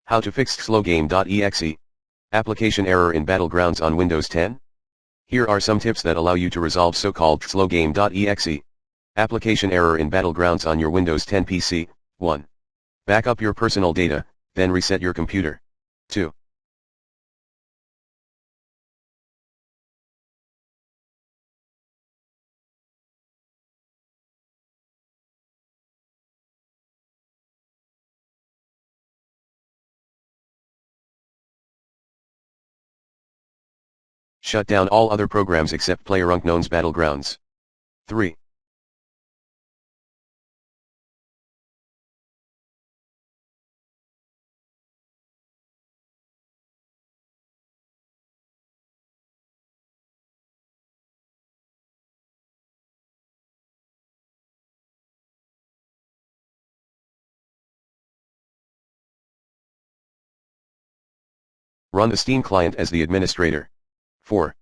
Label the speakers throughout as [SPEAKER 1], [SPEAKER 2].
[SPEAKER 1] How to fix tslgame.exe. Application error in Battlegrounds on Windows 10? Here are some tips that allow you to resolve so-called tslgame.exe. Application error in Battlegrounds on your Windows 10 PC. 1. Back up your personal data, then reset your computer. 2. Shut down all other programs except PlayerUnknown's Battlegrounds. 3. Run the Steam client as the administrator. 4.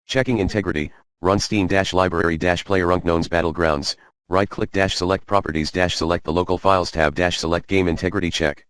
[SPEAKER 1] Checking integrity, run Steam-library-PlayerUnknown's Battlegrounds, right-click-select Properties-select the Local Files tab-select Game Integrity Check.